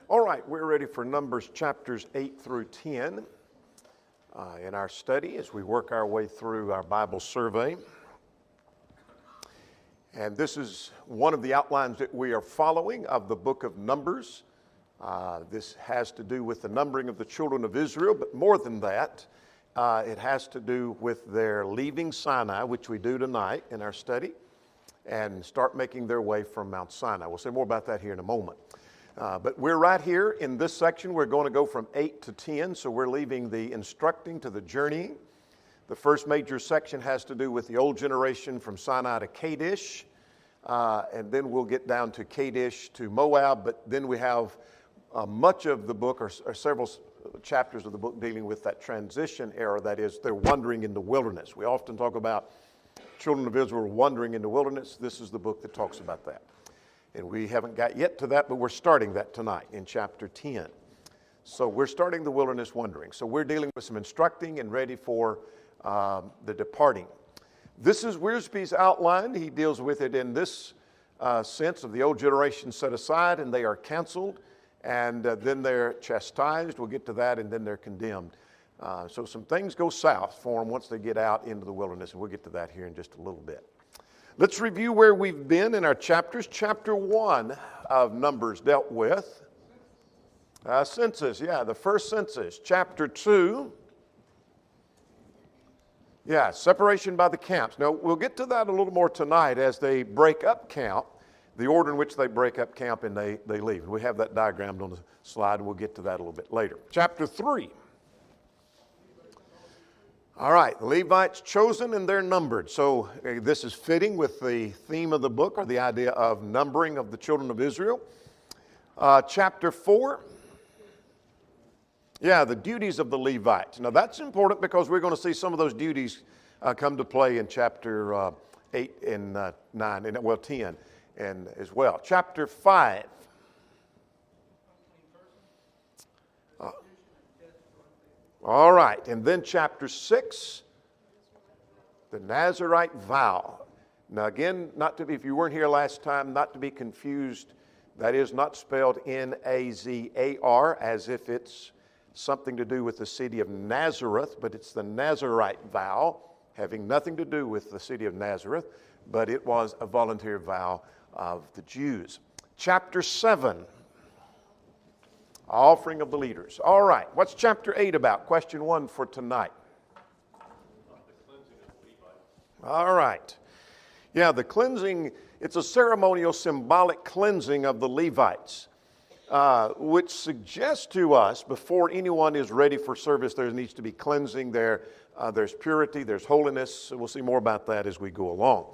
All right, we're ready for Numbers chapters 8 through 10 in our study as we work our way through our Bible survey. And this is one of the outlines that we are following of the book of Numbers. This has to do with the numbering of the children of Israel, but more than that, it has to do with their leaving Sinai, which we do tonight in our study, and start making their way from Mount Sinai. We'll say more about that here in a moment. But we're right here in this section. We're going to go from 8 to 10, so we're leaving the instructing to the journeying. The first major section has to do with the old generation from Sinai to Kadesh, and then we'll get down to Kadesh to Moab, but then we have much of the book, or several chapters of the book dealing with that transition era, that is, they're wandering in the wilderness. We often talk about children of Israel wandering in the wilderness. This is the book that talks about that. And we haven't got yet to that, but we're starting that tonight in chapter 10. So we're starting the wilderness wandering. So we're dealing with some instructing and ready for the departing. This is Wiersbe's outline. He deals with it in this sense of the old generation set aside and they are canceled, and then they're chastised. We'll get to that, and then they're condemned. So some things go south for them once they get out into the wilderness, and we'll get to that here in just a little bit. Let's review where we've been in our chapters. Chapter 1 of Numbers dealt with census. The first census. Chapter 2, separation by the camps. Now, we'll get to that a little more tonight as they break up camp, the order in which they break up camp and they leave. And we have that diagrammed on the slide, and we'll get to that a little bit later. Chapter 3. All right, the Levites chosen and they're numbered. So this is fitting with the theme of the book, or the idea of numbering of the children of Israel. Chapter 4, the duties of the Levites. Now that's important because we're going to see some of those duties come to play in chapter 8 and 9, and 10 and as well. Chapter 5. All right, and then chapter 6, the Nazarite vow. Now again, if you weren't here last time, not to be confused, that is not spelled Nazar as if it's something to do with the city of Nazareth, but it's the Nazarite vow, having nothing to do with the city of Nazareth, but it was a voluntary vow of the Jews. Chapter 7. Offering of the leaders. All right, what's chapter 8 about? Question 1 for tonight. All right. The cleansing, it's a ceremonial, symbolic cleansing of the Levites, which suggests to us before anyone is ready for service, there needs to be cleansing. There's purity, there's holiness. We'll see more about that as we go along.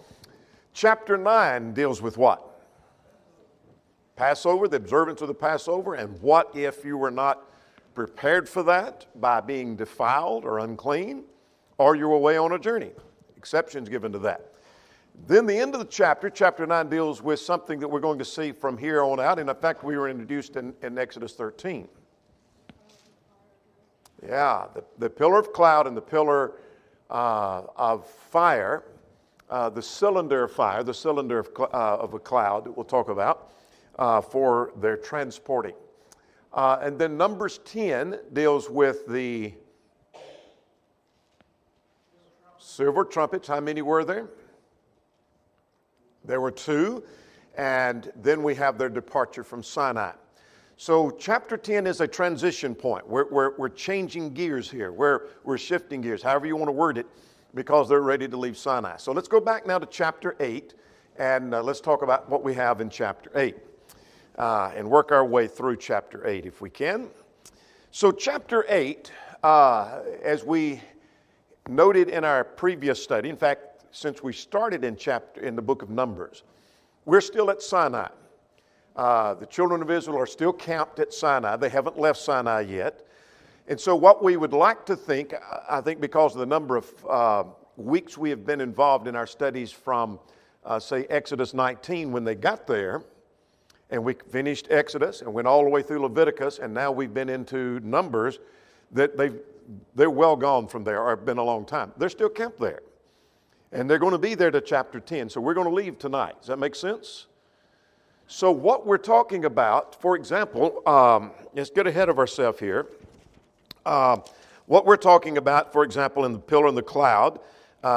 Chapter 9 deals with what? Passover, the observance of the Passover, and what if you were not prepared for that by being defiled or unclean, or you were away on a journey. Exceptions given to that. Then the end of the chapter, chapter 9, deals with something that we're going to see from here on out, and in fact we were introduced in Exodus 13. The pillar of cloud and the pillar of fire, the cylinder of fire, the cylinder of a cloud that we'll talk about, for their transporting. And then Numbers 10 deals with the silver trumpets. How many were there? There were 2. And then we have their departure from Sinai. So chapter 10 is a transition point. We're changing gears here. We're shifting gears, however you want to word it, because they're ready to leave Sinai. So let's go back now to chapter 8, and let's talk about what we have in chapter 8. And work our way through chapter 8 if we can. So chapter 8, as we noted in our previous study, in fact, since we started in the book of Numbers, we're still at Sinai. The children of Israel are still camped at Sinai. They haven't left Sinai yet. And so what we would like to think, I think because of the number of weeks we have been involved in our studies from, say, Exodus 19 when they got there, and we finished Exodus and went all the way through Leviticus, and now we've been into Numbers, that they're well gone from there, or have been a long time. They're still camped there. And they're going to be there to chapter 10. So we're going to leave tonight. Does that make sense? So what we're talking about, for example, let's get ahead of ourselves here. What we're talking about, for example, in the pillar and the cloud,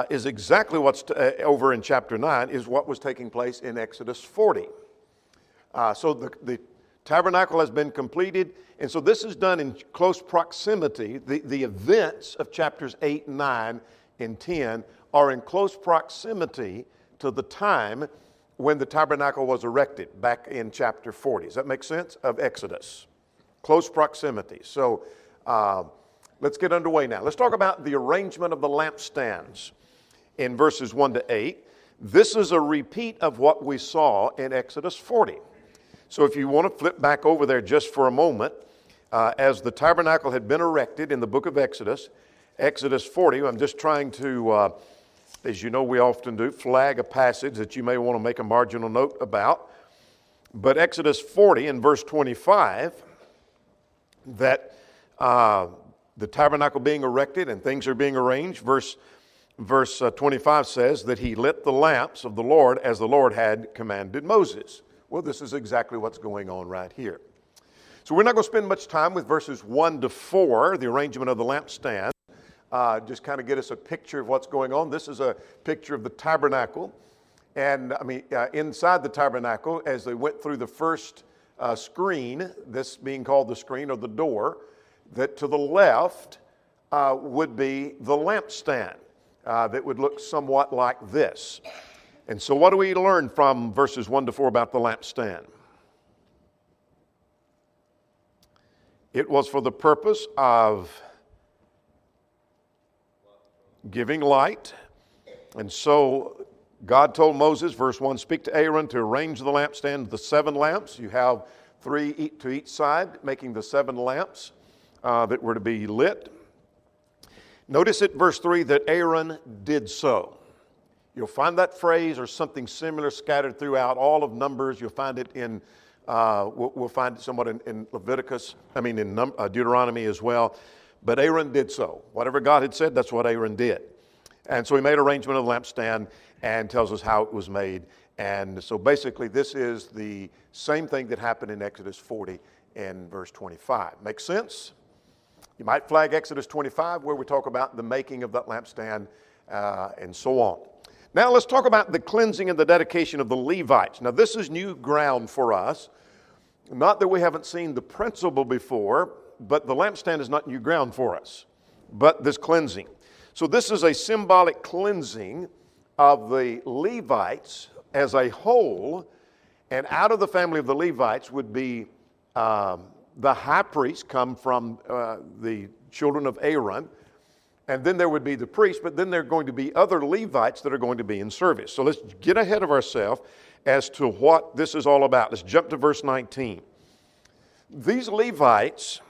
is exactly what's over in chapter 9, is what was taking place in Exodus 40. So the tabernacle has been completed, and so this is done in close proximity. The events of chapters 8, 9, and 10 are in close proximity to the time when the tabernacle was erected back in chapter 40. Does that make sense? Of Exodus. Close proximity. So let's get underway now. Let's talk about the arrangement of the lampstands in verses 1 to 8. This is a repeat of what we saw in Exodus 40. So if you want to flip back over there just for a moment, as the tabernacle had been erected in the book of Exodus, Exodus 40, I'm just trying to, as you know we often do, flag a passage that you may want to make a marginal note about. But Exodus 40 in verse 25, that the tabernacle being erected and things are being arranged, verse 25 says that he lit the lamps of the Lord as the Lord had commanded Moses. Well, this is exactly what's going on right here. So we're not going to spend much time with verses 1 to 4, the arrangement of the lampstand. Just kind of get us a picture of what's going on. This is a picture of the tabernacle. And inside the tabernacle, as they went through the first screen, this being called the screen or the door, that to the left would be the lampstand that would look somewhat like this. And so what do we learn from verses 1 to 4 about the lampstand? It was for the purpose of giving light. And so God told Moses, verse 1, speak to Aaron to arrange the lampstand, the 7 lamps. You have 3 to each side, making the 7 lamps that were to be lit. Notice at verse 3 that Aaron did so. You'll find that phrase or something similar scattered throughout all of Numbers. You'll find it in, we'll find it somewhat in Leviticus, in Deuteronomy as well. But Aaron did so. Whatever God had said, that's what Aaron did. And so he made arrangement of the lampstand and tells us how it was made. And so basically this is the same thing that happened in Exodus 40 and verse 25. Make sense? You might flag Exodus 25 where we talk about the making of that lampstand and so on. Now let's talk about the cleansing and the dedication of the Levites. Now this is new ground for us. Not that we haven't seen the principle before, but the lampstand is not new ground for us, but this cleansing. So this is a symbolic cleansing of the Levites as a whole, and out of the family of the Levites would be the high priest come from the children of Aaron, and then there would be the priest, but then there are going to be other Levites that are going to be in service. So let's get ahead of ourselves as to what this is all about. Let's jump to verse 19. These Levites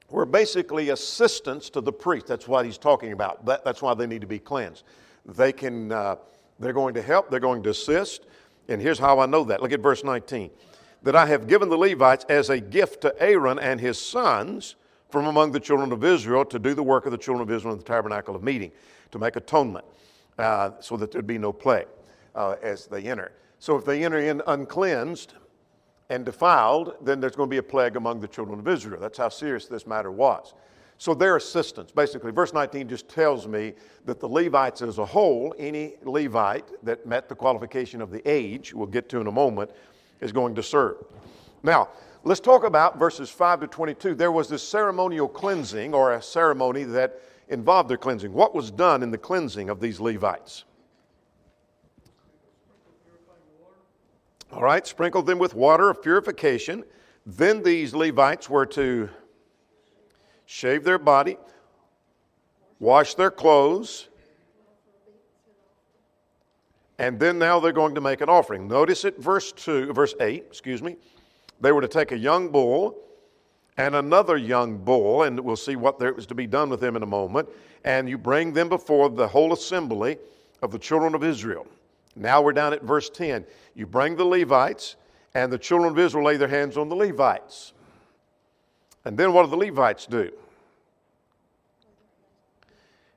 were basically assistants to the priest. That's what he's talking about. That's why they need to be cleansed. They're going to help, they're going to assist, and here's how I know that. Look at verse 19. That I have given the Levites as a gift to Aaron and his sons from among the children of Israel to do the work of the children of Israel in the tabernacle of meeting, to make atonement, so that there'd be no plague as they enter. So if they enter in uncleansed and defiled, then there's going to be a plague among the children of Israel. That's how serious this matter was. So their assistants, basically, verse 19 just tells me that the Levites as a whole, any Levite that met the qualification of the age, we'll get to in a moment, is going to serve. Now, let's talk about verses 5 to 22. There was this ceremonial cleansing, or a ceremony that involved their cleansing. What was done in the cleansing of these Levites? All right, sprinkled them with water of purification. Then these Levites were to shave their body, wash their clothes, and then now they're going to make an offering. Notice it, verse 8, they were to take a young bull and another young bull, and we'll see what there was to be done with them in a moment, and you bring them before the whole assembly of the children of Israel. Now we're down at verse 10. You bring the Levites, and the children of Israel lay their hands on the Levites. And then what do the Levites do?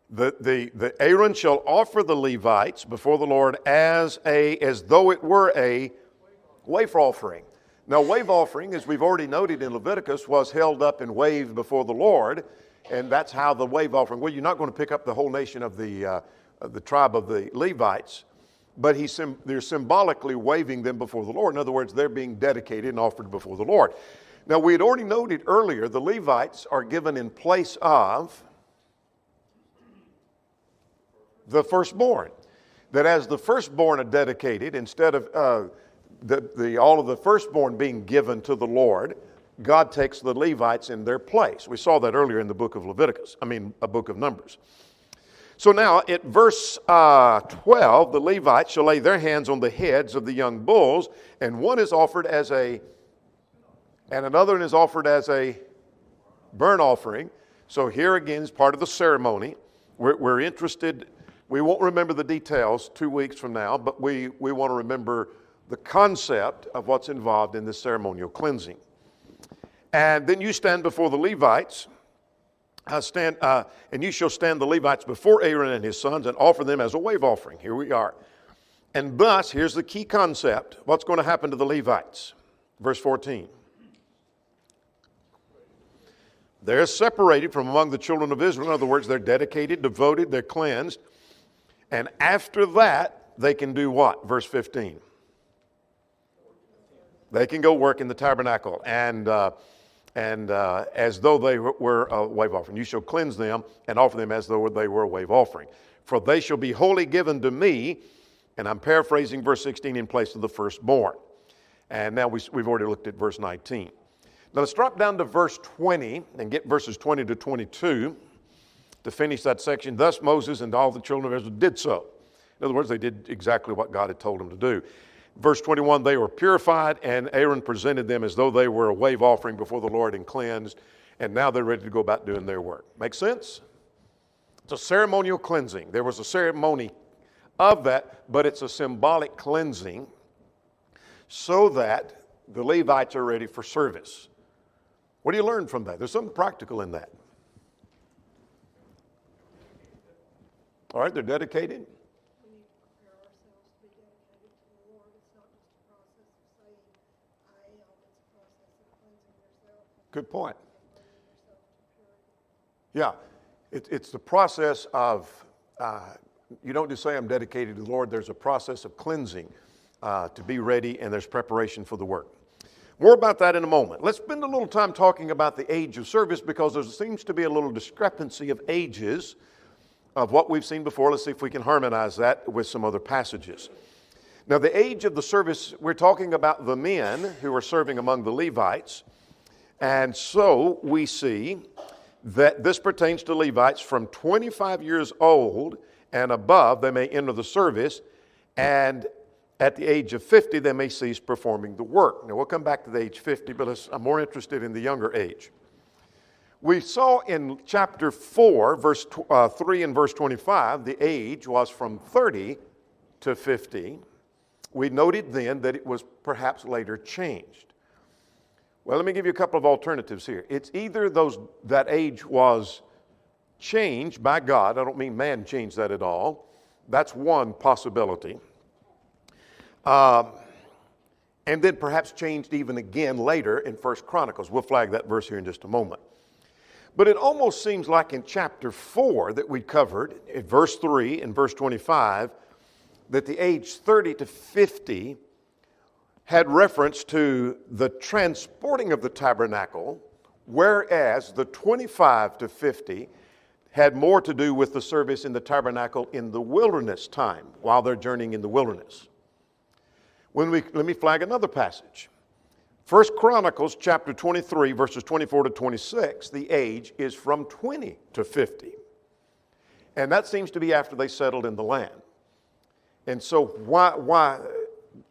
The Aaron shall offer the Levites before the Lord as though it were a Wave offering. Now, wave offering, as we've already noted in Leviticus, was held up and waved before the Lord, and that's how the wave offering. Well, you're not going to pick up the whole nation of the tribe of the Levites, but they're symbolically waving them before the Lord. In other words, they're being dedicated and offered before the Lord. Now, we had already noted earlier, the Levites are given in place of the firstborn. That as the firstborn are dedicated, instead of all of the firstborn being given to the Lord, God takes the Levites in their place. We saw that earlier in the book of a book of Numbers. So now at verse 12, the Levites shall lay their hands on the heads of the young bulls, and one is offered and another one is offered as a burnt offering. So here again is part of the ceremony. We're interested. We won't remember the details 2 weeks from now, but we want to remember the concept of what's involved in this ceremonial cleansing. And then you stand before the Levites, and you shall stand the Levites before Aaron and his sons and offer them as a wave offering. Here we are. And thus, here's the key concept. What's going to happen to the Levites? Verse 14. They're separated from among the children of Israel. In other words, they're dedicated, devoted, they're cleansed. And after that, they can do what? Verse 15. They can go work in the tabernacle and as though they were a wave offering. You shall cleanse them and offer them as though they were a wave offering. For they shall be wholly given to me, and I'm paraphrasing verse 16, in place of the firstborn. And now we've already looked at verse 19. Now let's drop down to verse 20 and get verses 20 to 22 to finish that section. Thus Moses and all the children of Israel did so. In other words, they did exactly what God had told them to do. Verse 21, they were purified, and Aaron presented them as though they were a wave offering before the Lord and cleansed, and now they're ready to go about doing their work. Make sense? It's a ceremonial cleansing. There was a ceremony of that, but it's a symbolic cleansing so that the Levites are ready for service. What do you learn from that? There's something practical in that. All right, they're dedicated. We need to prepare ourselves to be dedicated to the Lord. It's not just a process of saying, I am. It's a process of cleansing yourself. Good point. Bringing yourself to purity. Yeah, it's the process of, you don't just say I'm dedicated to the Lord. There's a process of cleansing to be ready, and there's preparation for the work. More about that in a moment. Let's spend a little time talking about the age of service, because there seems to be a little discrepancy of ages of what we've seen before. Let's see if we can harmonize that with some other passages. Now, the age of the service, we're talking about the men who are serving among the Levites. And so we see that this pertains to Levites from 25 years old and above. They may enter the service, and at the age of 50, they may cease performing the work. Now, we'll come back to the age 50, but I'm more interested in the younger age. We saw in chapter 4, verse 3 and verse 25, the age was from 30 to 50. We noted then that it was perhaps later changed. Well, let me give you a couple of alternatives here. It's either that age was changed by God. I don't mean man changed that at all. That's one possibility. And then perhaps changed even again later in 1 Chronicles. We'll flag that verse here in just a moment. But it almost seems like in chapter 4 that we covered, in verse 3 and verse 25, that the age 30 to 50 had reference to the transporting of the tabernacle, whereas the 25 to 50 had more to do with the service in the tabernacle in the wilderness time, while they're journeying in the wilderness. Let me flag another passage. 1 Chronicles chapter 23, verses 24 to 26, the age is from 20 to 50. And that seems to be after they settled in the land. And so why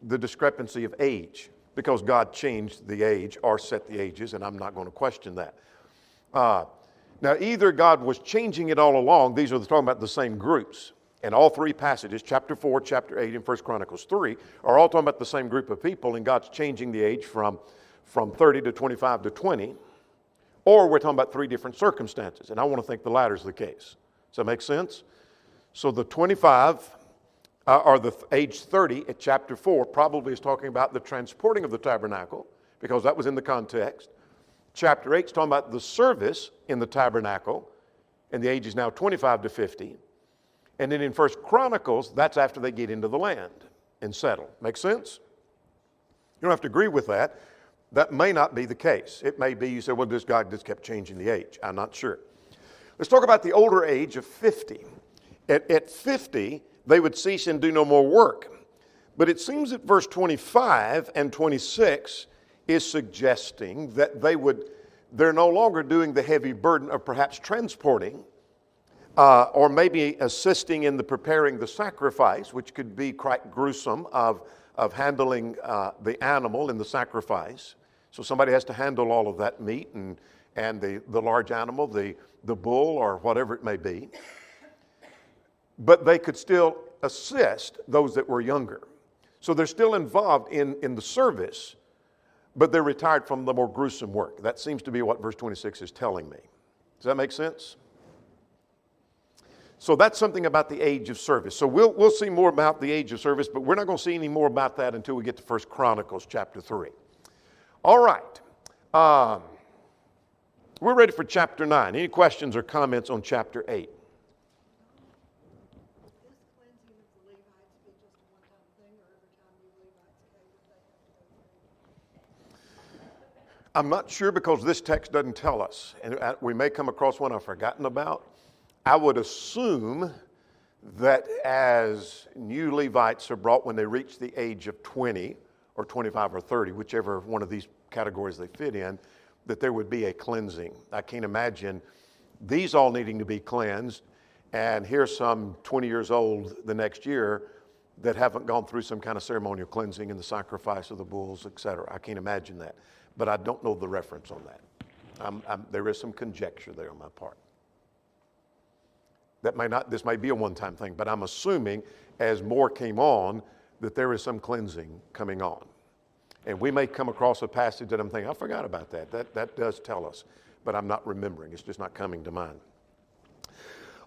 the discrepancy of age? Because God changed the age or set the ages, and I'm not going to question that. Now, either God was changing it all along. These are talking about the same groups. And all three passages, chapter 4, chapter 8, and 1 Chronicles 3, are all talking about the same group of people, and God's changing the age from 30 to 25 to 20. Or we're talking about three different circumstances, and I want to think the latter is the case. Does that make sense? So the 25 or the age 30 at chapter 4 probably is talking about the transporting of the tabernacle, because that was in the context. Chapter 8 is talking about the service in the tabernacle, and the age is now 25 to 50. And then in 1 Chronicles, that's after they get into the land and settle. Make sense? You don't have to agree with that. That may not be the case. It may be you say, well, this God just kept changing the age. I'm not sure. Let's talk about the older age of 50. At 50, they would cease and do no more work. But it seems that verse 25 and 26 is suggesting that they're no longer doing the heavy burden of perhaps transporting, or maybe assisting in the preparing the sacrifice, which could be quite gruesome of handling the animal in the sacrifice. So somebody has to handle all of that meat and the large animal, the bull or whatever it may be. But they could still assist those that were younger. So they're still involved in the service, but they're retired from the more gruesome work. That seems to be what verse 26 is telling me. Does that make sense? So that's something about the age of service. So we'll see more about the age of service, but we're not going to see any more about that until we get to 1 Chronicles chapter 3. All right. We're ready for chapter 9. Any questions or comments on chapter 8? I'm not sure, because this text doesn't tell us. And we may come across one I've forgotten about. I would assume that as new Levites are brought when they reach the age of 20 or 25 or 30, whichever one of these categories they fit in, that there would be a cleansing. I can't imagine these all needing to be cleansed, and here's some 20 years old the next year that haven't gone through some kind of ceremonial cleansing in the sacrifice of the bulls, etc. I can't imagine that. But I don't know the reference on that. There is some conjecture there on my part. This may be a one-time thing, but I'm assuming as more came on that there is some cleansing coming on. And we may come across a passage that I'm thinking, I forgot about that. That does tell us, but I'm not remembering. It's just not coming to mind.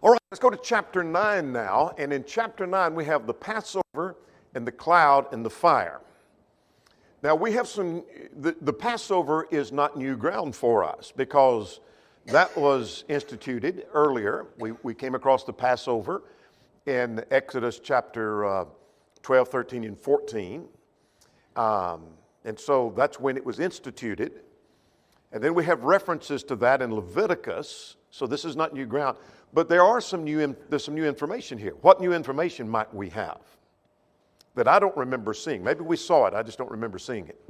All right, let's go to chapter 9 now. And in chapter 9, we have the Passover and the cloud and the fire. Now, we have the Passover is not new ground for us, because that was instituted earlier. We came across the Passover in Exodus chapter 12, 13, and 14. And so that's when it was instituted. And then we have references to that in Leviticus. So this is not new ground. But there's some new information here. What new information might we have that I don't remember seeing? Maybe we saw it, I just don't remember seeing it.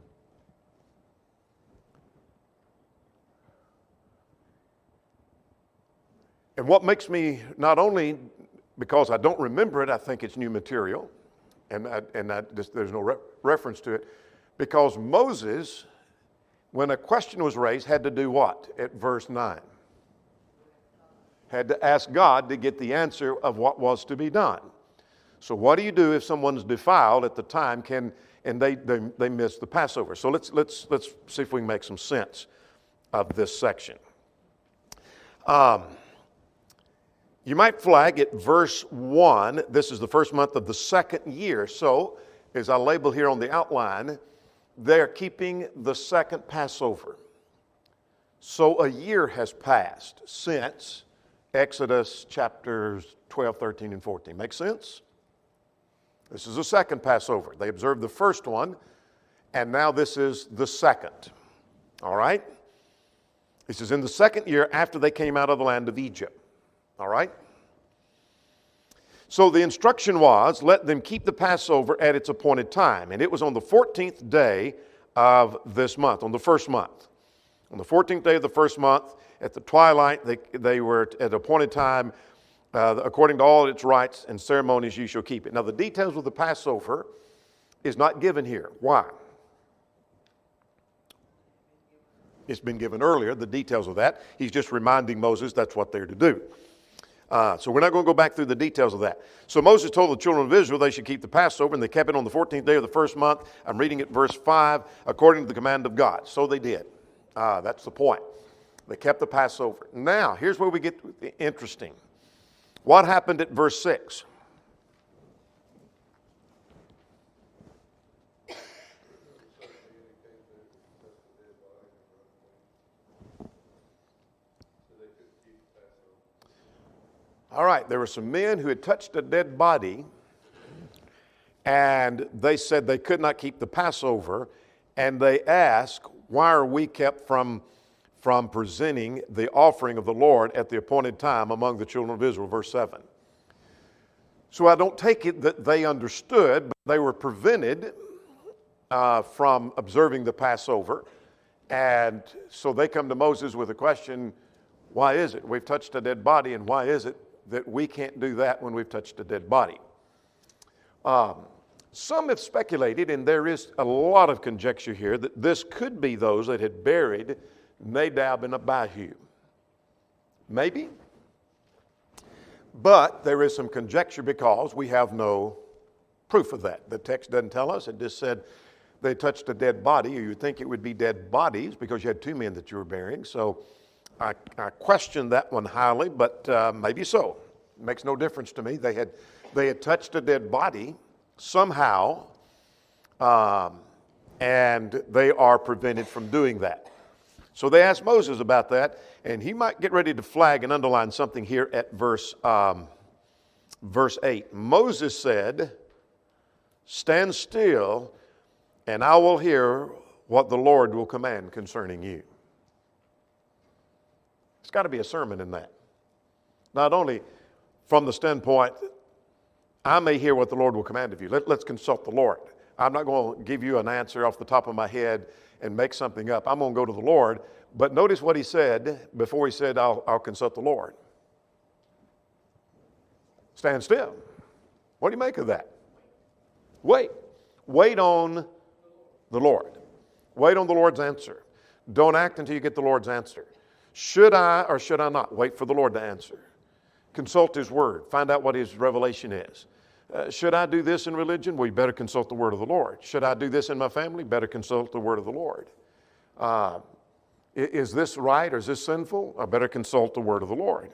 And what makes me, not only because I don't remember it, I think it's new material, and there's no reference to it, because Moses, when a question was raised, had to do what at verse 9? Had to ask God to get the answer of what was to be done. So what do you do if someone's defiled at the time and they miss the Passover? So let's see if we can make some sense of this section. You might flag at verse 1, this is the first month of the second year. So, as I label here on the outline, they're keeping the second Passover. So a year has passed since Exodus chapters 12, 13, and 14. Make sense? This is the second Passover. They observed the first one, and now this is the second. All right? This is in the second year after they came out of the land of Egypt. All right? So the instruction was, let them keep the Passover at its appointed time. And it was on the 14th day of this month, on the first month. On the 14th day of the first month, at the twilight, they were at appointed time. According to all its rites and ceremonies, you shall keep it. Now, the details of the Passover is not given here. Why? It's been given earlier, the details of that. He's just reminding Moses that's what they're to do. So we're not going to go back through the details of that. So Moses told the children of Israel they should keep the Passover, and they kept it on the 14th day of the first month. I'm reading it verse 5, according to the command of God. So they did. That's the point. They kept the Passover. Now, here's where we get interesting. What happened at verse 6? All right, there were some men who had touched a dead body, and they said they could not keep the Passover, and they asked, why are we kept from presenting the offering of the Lord at the appointed time among the children of Israel, verse 7. So I don't take it that they understood, but they were prevented from observing the Passover. And so they come to Moses with a question, why is it we've touched a dead body, and why is it that we can't do that when we've touched a dead body? Some have speculated, and there is a lot of conjecture here, that this could be those that had buried Nadab and Abihu. Maybe. But there is some conjecture because we have no proof of that. The text doesn't tell us. It just said they touched a dead body, or you'd think it would be dead bodies because you had two men that you were burying. So I question that one highly, but maybe so. It makes no difference to me. They had touched a dead body somehow, and they are prevented from doing that. So they asked Moses about that, and he might get ready to flag and underline something here at verse 8. Moses said, "Stand still, and I will hear what the Lord will command concerning you." There's got to be a sermon in that. Not only from the standpoint, I may hear what the Lord will command of you. Let's consult the Lord. I'm not going to give you an answer off the top of my head and make something up. I'm going to go to the Lord. But notice what he said before he said, I'll consult the Lord. Stand still. What do you make of that? Wait. Wait on the Lord. Wait on the Lord's answer. Don't act until you get the Lord's answer. Should I or should I not wait for the Lord to answer? Consult His Word. Find out what His revelation is. Should I do this in religion? Well, you better consult the Word of the Lord. Should I do this in my family? Better consult the Word of the Lord. Is this right or is this sinful? I better consult the Word of the Lord.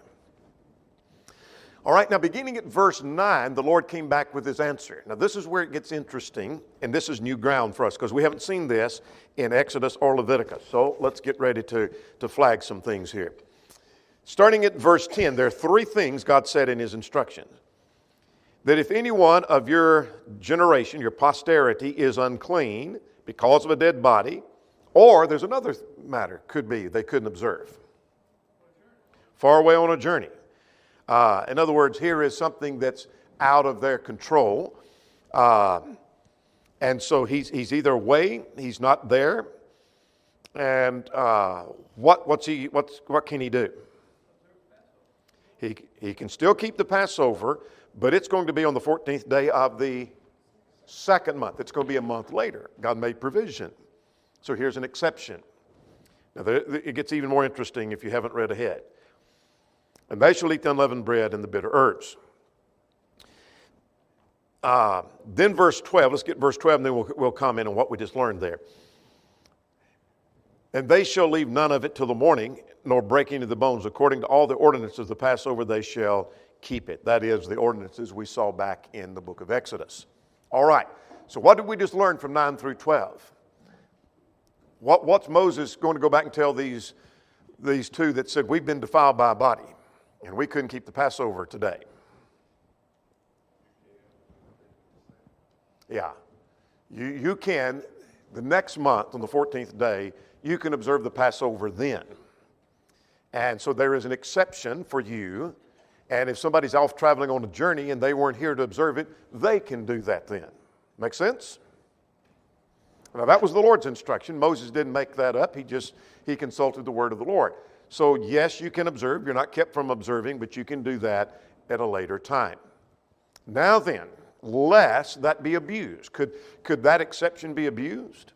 All right, now beginning at verse 9, the Lord came back with His answer. Now this is where it gets interesting, and this is new ground for us because we haven't seen this in Exodus or Leviticus. So let's get ready to flag some things here. Starting at verse 10, there are three things God said in His instructions. That if anyone of your generation, your posterity, is unclean because of a dead body, or there's another matter, could be they couldn't observe. Far away on a journey. In other words, here is something that's out of their control. And so he's either away, he's not there, and what can he do? He can still keep the Passover, but it's going to be on the 14th day of the second month. It's going to be a month later. God made provision. So here's an exception. Now, it gets even more interesting if you haven't read ahead. And they shall eat the unleavened bread and the bitter herbs. Then verse 12, let's get verse 12 and then we'll comment on what we just learned there. And they shall leave none of it till the morning, nor break any of the bones. According to all the ordinances of the Passover, they shall keep it. That is the ordinances we saw back in the book of Exodus. All right, so what did we just learn from 9 through 12? What's Moses going to go back and tell these two that said, we've been defiled by a body, and we couldn't keep the Passover today? Yeah, you can, the next month on the 14th day, you can observe the Passover then. And so there is an exception for you. And if somebody's off traveling on a journey and they weren't here to observe it, they can do that then. Make sense? Now that was the Lord's instruction. Moses didn't make that up. He consulted the word of the Lord. So yes, you can observe. You're not kept from observing, but you can do that at a later time. Now then, lest that be abused. Could that exception be abused?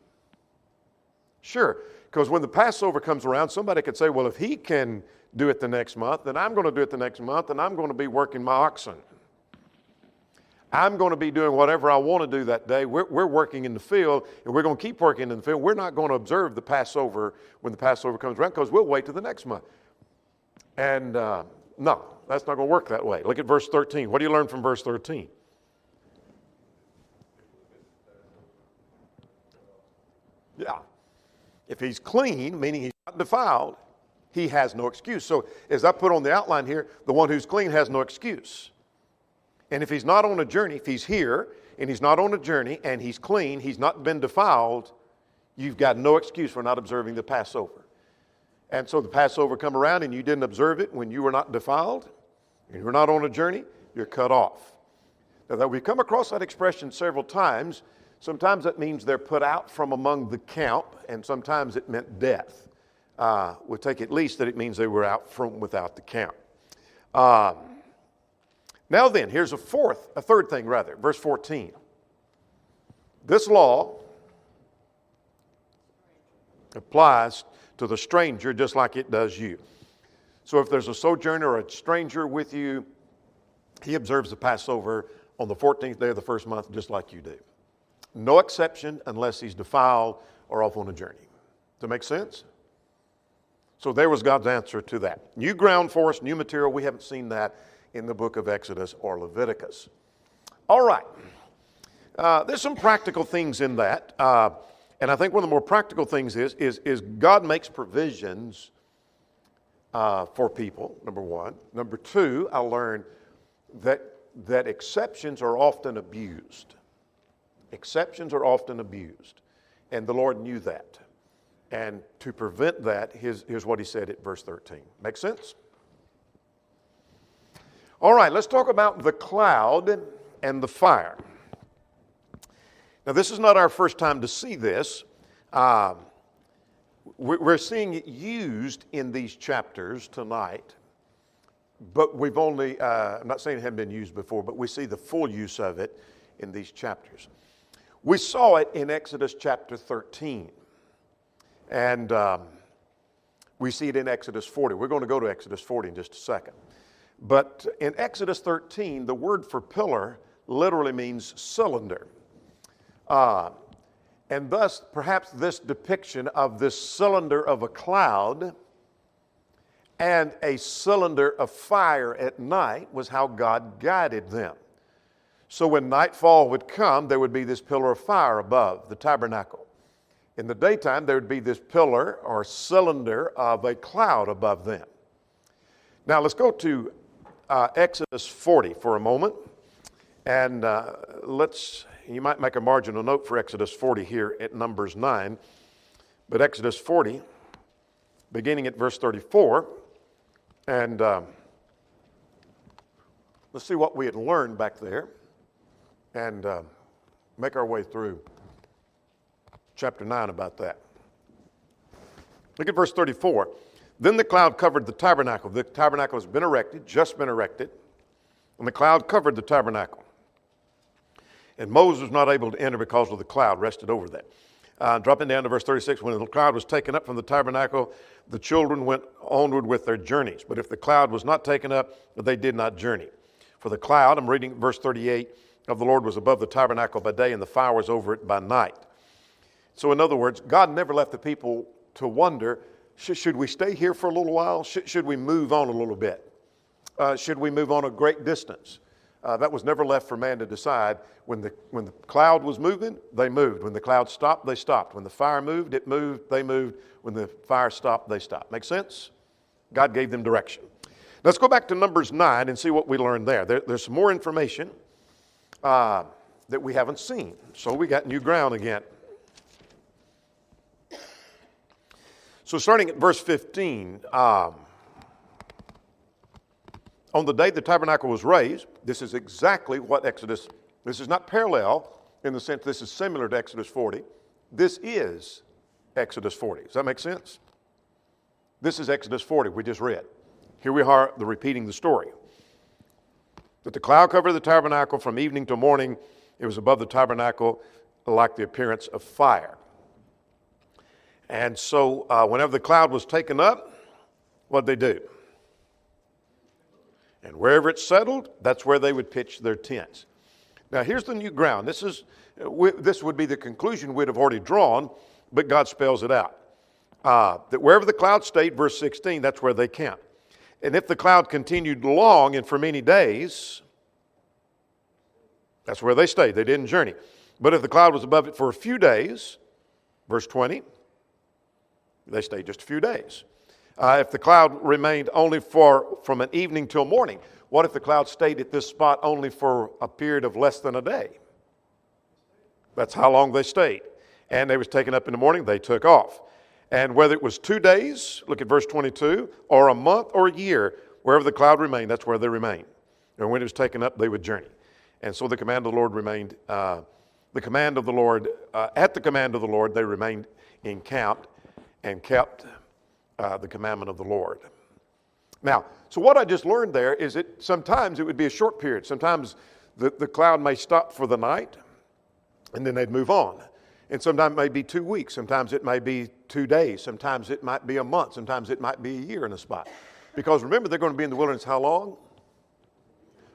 Sure, because when the Passover comes around, somebody could say, well, if he can do it the next month, then I'm going to do it the next month, and I'm going to be working my oxen. I'm going to be doing whatever I want to do that day. We're working in the field, and we're going to keep working in the field. We're not going to observe the Passover when the Passover comes around because we'll wait till the next month. And no, that's not going to work that way. Look at verse 13. What do you learn from verse 13? Yeah. If he's clean, meaning he's not defiled, he has no excuse. So as I put on the outline here, the one who's clean has no excuse. And if he's not on a journey, if he's here and he's not on a journey and he's clean, he's not been defiled, you've got no excuse for not observing the Passover. And so the Passover come around and you didn't observe it when you were not defiled, and you were not on a journey, you're cut off. Now that we've come across that expression several times, sometimes that means they're put out from among the camp, and sometimes it meant death. We'll take at least that it means they were out from without the camp. Now then, here's a third thing, verse 14. This law applies to the stranger just like it does you. So if there's a sojourner or a stranger with you, he observes the Passover on the 14th day of the first month just like you do. No exception unless he's defiled or off on a journey. Does that make sense? So there was God's answer to that. New ground for us, new material. We haven't seen that in the book of Exodus or Leviticus. All right. There's some practical things in that. And I think one of the more practical things is God makes provisions for people, number one. Number two, I learned that exceptions are often abused. Exceptions are often abused. And the Lord knew that. And to prevent that, here's what he said at verse 13. Make sense? All right, let's talk about the cloud and the fire. Now, this is not our first time to see this. We're seeing it used in these chapters tonight, but we've only, I'm not saying it hadn't been used before, but we see the full use of it in these chapters. We saw it in Exodus chapter 13, and we see it in Exodus 40. We're going to go to Exodus 40 in just a second. But in Exodus 13, the word for pillar literally means cylinder. And thus, perhaps this depiction of this cylinder of a cloud and a cylinder of fire at night was how God guided them. So when nightfall would come, there would be this pillar of fire above the tabernacle. In the daytime, there would be this pillar or cylinder of a cloud above them. Now, let's go to Exodus 40 for a moment. And you might make a marginal note for Exodus 40 here at Numbers 9. But Exodus 40, beginning at verse 34, and let's see what we had learned back there and make our way through chapter 9 about that. Look at verse 34. Then the cloud covered the tabernacle. The tabernacle has been erected, just been erected, and the cloud covered the tabernacle. And Moses was not able to enter because of the cloud rested over that. Dropping down to verse 36, when the cloud was taken up from the tabernacle, the children went onward with their journeys. But if the cloud was not taken up, they did not journey. For the cloud, I'm reading verse 38, of the Lord was above the tabernacle by day, and the fire was over it by night. So in other words, God never left the people to wonder, should we stay here for a little while? Should we move on a little bit? Should we move on a great distance? That was never left for man to decide. When the cloud was moving, they moved. When the cloud stopped, they stopped. When the fire moved, it moved, they moved. When the fire stopped, they stopped. Make sense? God gave them direction. Let's go back to Numbers 9 and see what we learned there. There's some more information that we haven't seen. So we got new ground again. So starting at verse 15, on the day the tabernacle was raised, this is exactly what Exodus, this is not parallel in the sense this is similar to Exodus 40. This is Exodus 40. Does that make sense? This is Exodus 40 we just read. Here we are repeating the story. That the cloud covered the tabernacle from evening to morning. It was above the tabernacle like the appearance of fire. And so whenever the cloud was taken up, what'd they do? And wherever it settled, that's where they would pitch their tents. Now here's the new ground. This would be the conclusion we'd have already drawn, but God spells it out. That wherever the cloud stayed, verse 16, that's where they camped. And if the cloud continued long and for many days, that's where they stayed. They didn't journey. But if the cloud was above it for a few days, verse 20, they stayed just a few days. If the cloud remained only from an evening till morning, what if the cloud stayed at this spot only for a period of less than a day? That's how long they stayed. And they was taken up in the morning, they took off. And whether it was 2 days, look at verse 22, or a month or a year, wherever the cloud remained, that's where they remained. And when it was taken up, they would journey. And so the command of the Lord remained, at the command of the Lord, they remained encamped and kept the commandment of the Lord. Now, so what I just learned there is that sometimes it would be a short period. Sometimes the cloud may stop for the night, and then they'd move on. And sometimes it may be 2 weeks. Sometimes it may be 2 days. Sometimes it might be a month. Sometimes it might be a year in a spot. Because remember, they're going to be in the wilderness how long?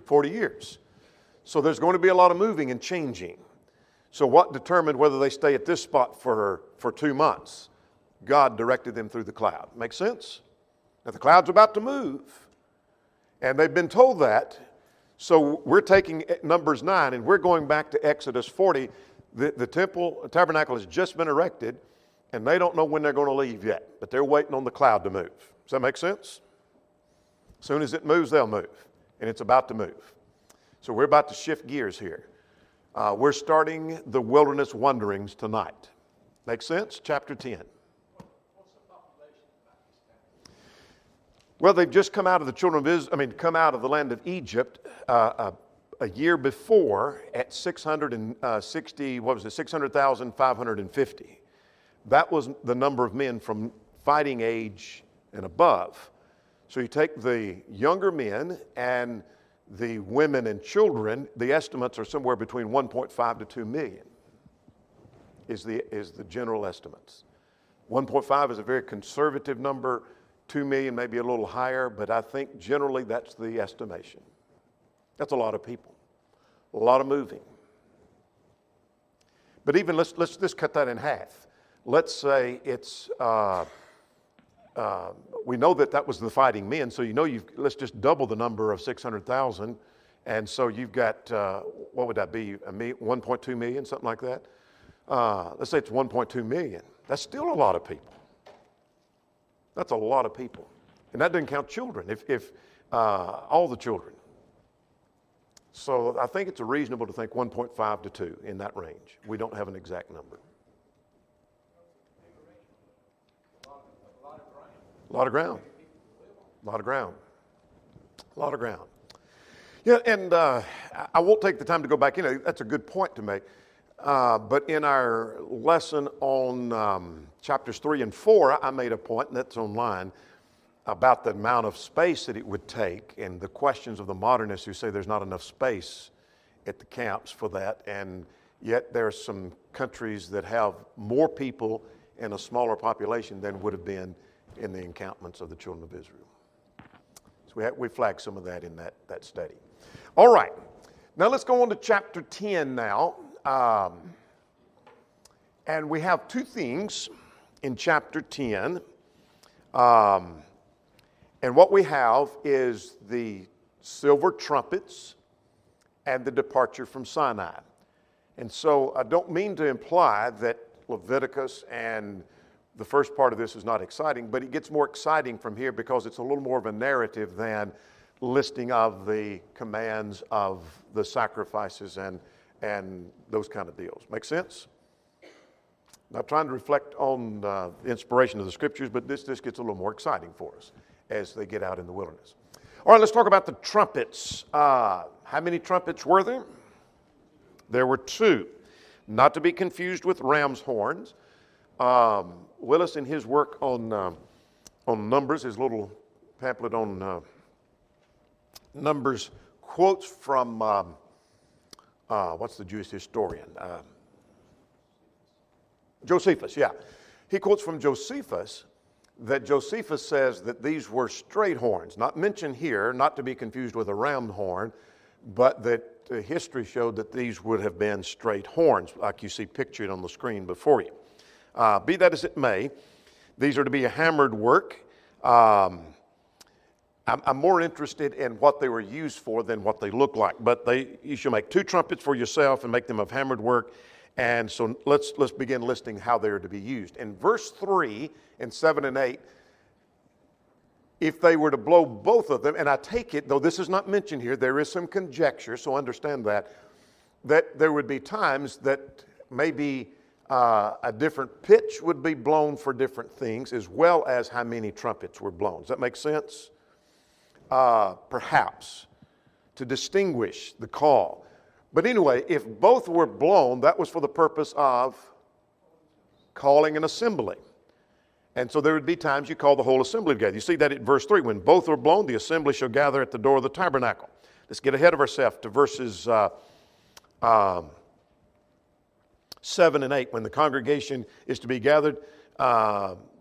40 years. So there's going to be a lot of moving and changing. So what determined whether they stay at this spot for 2 months? God directed them through the cloud. Make sense? Now the cloud's about to move. And they've been told that. So we're taking Numbers 9 and we're going back to Exodus 40. The tabernacle has just been erected and they don't know when they're going to leave yet. But they're waiting on the cloud to move. Does that make sense? As soon as it moves, they'll move. And it's about to move. So we're about to shift gears here. We're starting the wilderness wanderings tonight. Make sense? Chapter 10. Well, they've just come out of the children of Israel, come out of the land of Egypt a year before at 600,550. That was the number of men from fighting age and above. So you take the younger men and the women and children, the estimates are somewhere between 1.5 to 2 million is the general estimates. 1.5 is a very conservative number. 2 million may be a little higher, but I think generally that's the estimation. That's a lot of people, a lot of moving. But even let's cut that in half. Let's say it's, we know that was the fighting men, so let's just double the number of 600,000. And so you've got, what would that be, 1.2 million, something like that? Let's say it's 1.2 million. That's still a lot of people. That's a lot of people. And that doesn't count children, if all the children. So I think it's reasonable to think 1.5 to 2 in that range. We don't have an exact number. A lot of ground. A lot of ground. A lot of ground. Yeah, and I won't take the time to go back in. That's a good point to make. But in our lesson on chapters 3 and 4, I made a point, and that's online, about the amount of space that it would take and the questions of the modernists who say there's not enough space at the camps for that. And yet there are some countries that have more people and a smaller population than would have been in the encampments of the children of Israel. So we flagged some of that in that study. All right. Now let's go on to chapter 10 now. And we have two things in chapter 10. And what we have is the silver trumpets and the departure from Sinai. And so I don't mean to imply that Leviticus and the first part of this is not exciting, but it gets more exciting from here because it's a little more of a narrative than listing of the commands of the sacrifices and those kind of deals. Make sense? Now, I'm trying to reflect on the inspiration of the scriptures, but this gets a little more exciting for us as they get out in the wilderness. All right, let's talk about the trumpets. How many trumpets were there? There were 2, not to be confused with ram's horns. Willis, in his work on Numbers, his little pamphlet on Numbers, quotes from what's the Jewish historian? Josephus, yeah. He quotes from Josephus that Josephus says that these were straight horns, not mentioned here, not to be confused with a ram horn, but that history showed that these would have been straight horns, like you see pictured on the screen before you. Be that as it may, these are to be a hammered work. I'm more interested in what they were used for than what they look like. But you should make 2 trumpets for yourself and make them of hammered work. And so let's begin listing how they are to be used. In verse 3 and 7 and 8, if they were to blow both of them, and I take it, though this is not mentioned here, there is some conjecture, so understand that there would be times that maybe a different pitch would be blown for different things, as well as how many trumpets were blown. Does that make sense? Perhaps, to distinguish the call. But anyway, if both were blown, that was for the purpose of calling an assembly. And so there would be times you call the whole assembly together. You see that in verse 3. When both are blown, the assembly shall gather at the door of the tabernacle. Let's get ahead of ourselves to verses 7 and 8. When the congregation is to be gathered,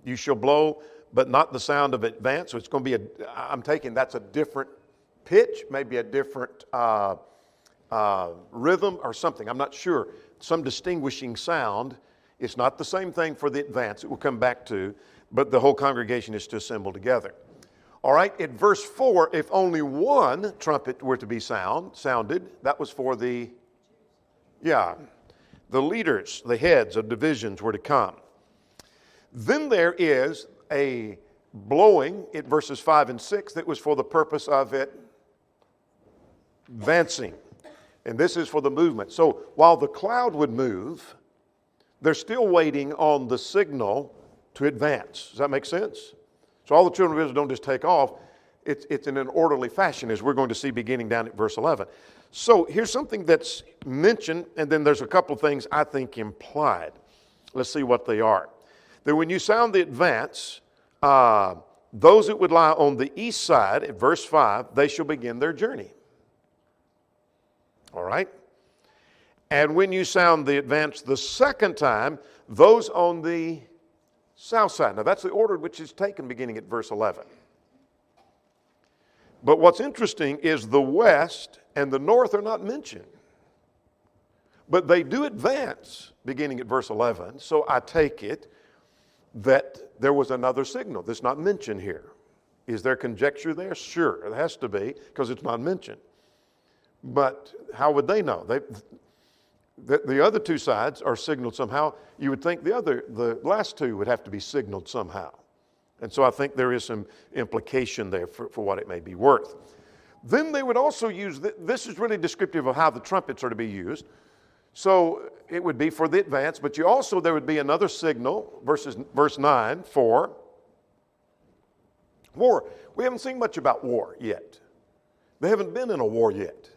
you shall blow, but not the sound of advance. So it's going to be I'm taking that's a different pitch, maybe a different rhythm or something. I'm not sure. Some distinguishing sound. It's not the same thing for the advance. It will come back to, but the whole congregation is to assemble together. All right, at verse 4, if only one trumpet were to be sounded, that was for the leaders, the heads of divisions were to come. Then there is a blowing at verses 5 and 6 that was for the purpose of it advancing. And this is for the movement. So while the cloud would move, they're still waiting on the signal to advance. Does that make sense? So all the children of Israel don't just take off. It's in an orderly fashion, as we're going to see beginning down at verse 11. So here's something that's mentioned, and then there's a couple of things I think implied. Let's see what they are. That when you sound the advance, those that would lie on the east side, at verse 5, they shall begin their journey. All right? And when you sound the advance the second time, those on the south side. Now that's the order which is taken beginning at verse 11. But what's interesting is the west and the north are not mentioned. But they do advance beginning at verse 11. So I take it that there was another signal that's not mentioned here. Is there conjecture there? Sure, it has to be because it's not mentioned. But how would they know? The other two sides are signaled somehow. You would think the last two would have to be signaled somehow. And so I think there is some implication there for what it may be worth. Then they would also use, this is really descriptive of how the trumpets are to be used. So it would be for the advance, but there would be another signal, verse 9, for war. We haven't seen much about war yet. They haven't been in a war yet.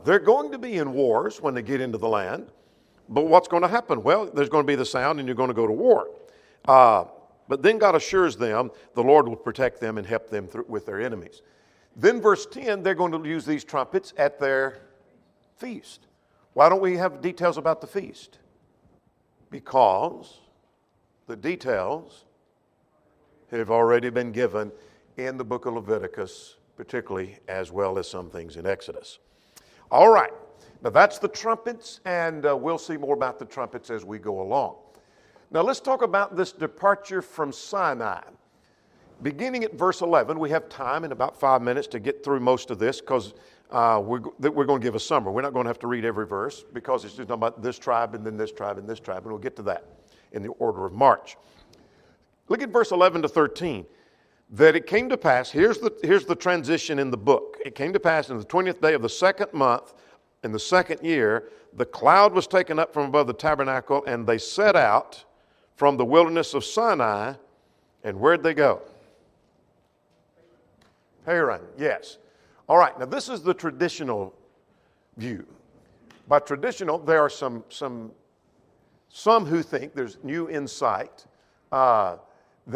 They're going to be in wars when they get into the land. But what's going to happen? Well, there's going to be the sound and you're going to go to war. But then God assures them the Lord will protect them and help them with their enemies. Then verse 10, they're going to use these trumpets at their feast. Why don't we have details about the feast? Because the details have already been given in the book of Leviticus, particularly, as well as some things in Exodus. All right, now that's the trumpets, and we'll see more about the trumpets as we go along. Now let's talk about this departure from Sinai. Beginning at verse 11, we have time in about 5 minutes to get through most of this because we're going to give a summary. We're not going to have to read every verse because it's just talking about this tribe and then this tribe and this tribe, and we'll get to that in the order of march. Look at verse 11 to 13. That it came to pass, here's the transition in the book. It came to pass in the 20th day of the second month, in the second year, the cloud was taken up from above the tabernacle, and they set out from the wilderness of Sinai. And where'd they go? Haran, yes. All right, now this is the traditional view. By traditional, there are some who think there's new insight that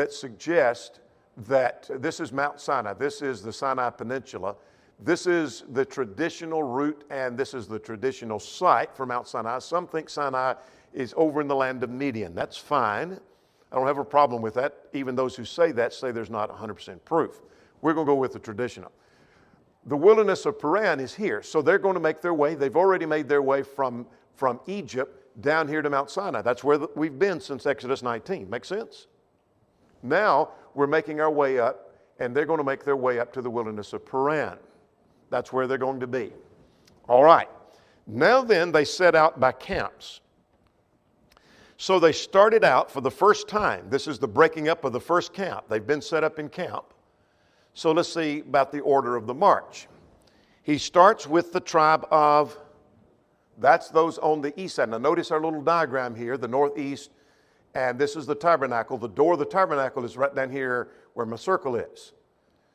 suggest that this is Mount Sinai. This is the Sinai Peninsula. This is the traditional route, and this is the traditional site for Mount Sinai. Some think Sinai is over in the land of Midian. That's fine. I don't have a problem with that. Even those who say that say there's not 100% proof. We're going to go with the traditional. The wilderness of Paran is here, so they're going to make their way. They've already made their way from Egypt down here to Mount Sinai. That's where we've been since Exodus 19. Make sense? Now we're making our way up, and they're going to make their way up to the wilderness of Paran. That's where they're going to be. All right. Now then, they set out by camps. So they started out for the first time. This is the breaking up of the first camp. They've been set up in camp. So let's see about the order of the march. He starts with the tribe of, that's those on the east side. Now notice our little diagram here, the northeast, and this is the tabernacle. The door of the tabernacle is right down here where my circle is.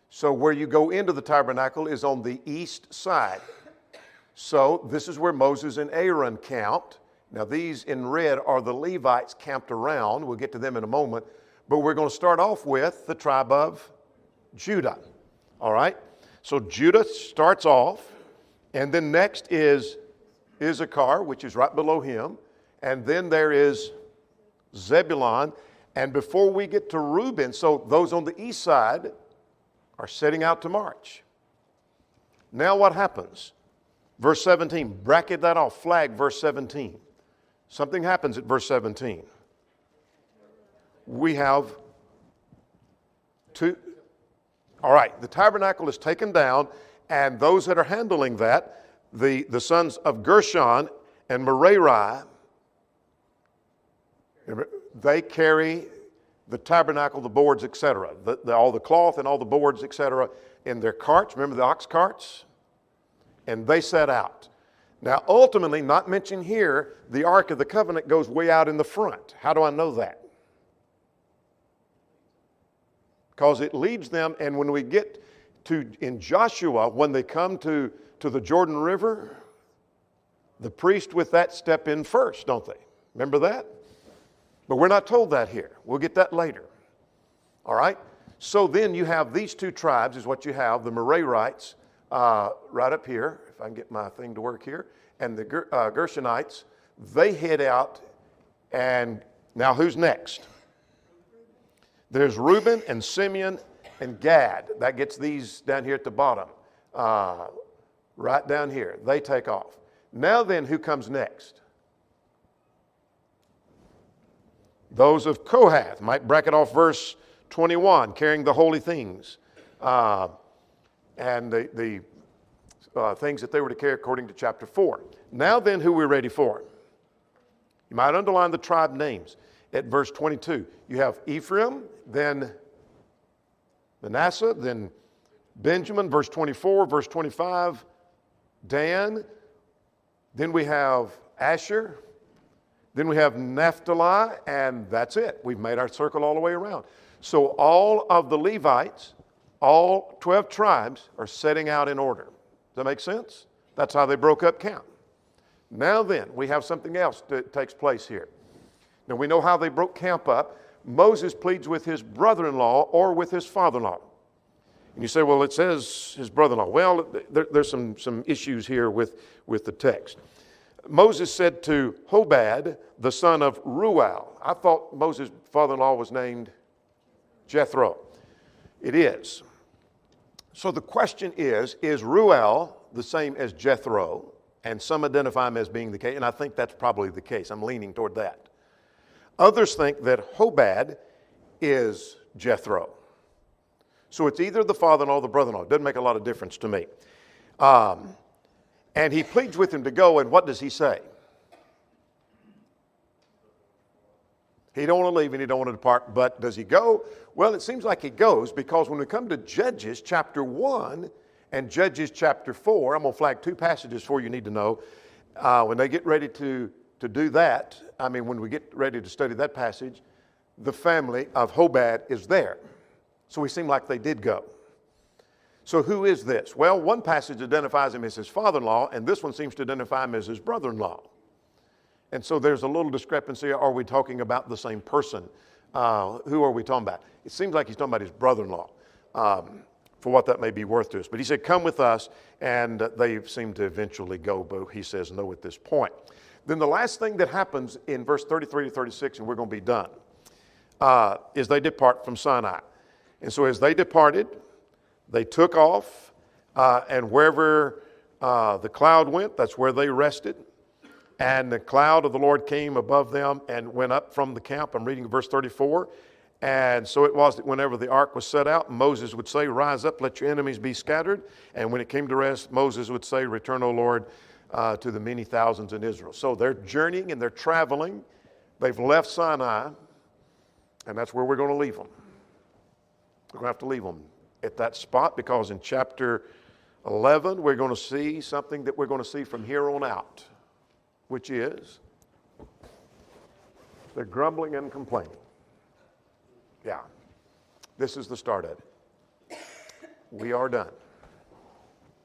So where you go into the tabernacle is on the east side. So this is where Moses and Aaron camped. Now these in red are the Levites camped around. We'll get to them in a moment. But we're going to start off with the tribe of Judah. All right? So Judah starts off, and then next is Issachar, which is right below him. And then there is Zebulun. And before we get to Reuben, so those on the east side are setting out to march. Now what happens? Verse 17, bracket that off, flag verse 17. Something happens at verse 17. We have two. All right, the tabernacle is taken down, and those that are handling that, the sons of Gershon and Merari, they carry the tabernacle, the boards, etc. All the cloth and all the boards, etc. in their carts. Remember the ox carts? And they set out. Now, ultimately, not mentioned here, the Ark of the Covenant goes way out in the front. How do I know that? Because it leads them, and when we get to, in Joshua, when they come to the Jordan River, the priest with that step in first, don't they? Remember that? But we're not told that here. We'll get that later. All right? So then you have these two tribes is what you have, the Merarites right up here, if I can get my thing to work here, and the Gershonites. They head out, and now who's next? There's Reuben and Simeon and Gad. That gets these down here at the bottom. Right down here. They take off. Now then, who comes next? Those of Kohath. Might bracket off verse 21, carrying the holy things. And the things that they were to carry according to chapter 4. Now then, who we're ready for? You might underline the tribe names. At verse 22, you have Ephraim, then Manasseh, then Benjamin, verse 24, verse 25, Dan, then we have Asher, then we have Naphtali, and that's it. We've made our circle all the way around. So all of the Levites, all 12 tribes are setting out in order. Does that make sense? That's how they broke up camp. Now then, we have something else that takes place here. Now we know how they broke camp up. Moses pleads with his brother-in-law or with his father-in-law. And you say, well, it says his brother-in-law. Well, there's some issues here with the text. Moses said to Hobab, the son of Ruel. I thought Moses' father-in-law was named Jethro. It is. So the question is Ruel the same as Jethro? And some identify him as being the case, and I think that's probably the case. I'm leaning toward that. Others think that Hobab is Jethro. So it's either the father-in-law or the brother-in-law. It doesn't make a lot of difference to me. And he pleads with him to go, and what does he say? He don't want to leave and he don't want to depart, but does he go? Well, it seems like he goes, because when we come to Judges chapter 1 and Judges chapter 4, I'm going to flag two passages for you need to know. When they get ready to do that, when we get ready to study that passage, the family of Hobab is there. So we seem like they did go. So who is this? Well, one passage identifies him as his father-in-law, and this one seems to identify him as his brother-in-law. And so there's a little discrepancy. Are we talking about the same person? Who are we talking about? It seems like he's talking about his brother-in-law, for what that may be worth to us. But he said, come with us, and they seem to eventually go, but he says no at this point. Then the last thing that happens in verse 33 to 36, and we're going to be done, is they depart from Sinai. And so as they departed, they took off, and wherever the cloud went, that's where they rested. And the cloud of the Lord came above them and went up from the camp. I'm reading verse 34. And so it was that whenever the ark was set out, Moses would say, rise up, let your enemies be scattered. And when it came to rest, Moses would say, return, O Lord, to the many thousands in Israel. So they're journeying and they're traveling They've left Sinai, and that's where we're going to leave them. We're going to have to leave them at that spot, because in chapter 11, we're going to see something that we're going to see from here on out, which is they're grumbling and complaining. Yeah, this is the start of it. We are done.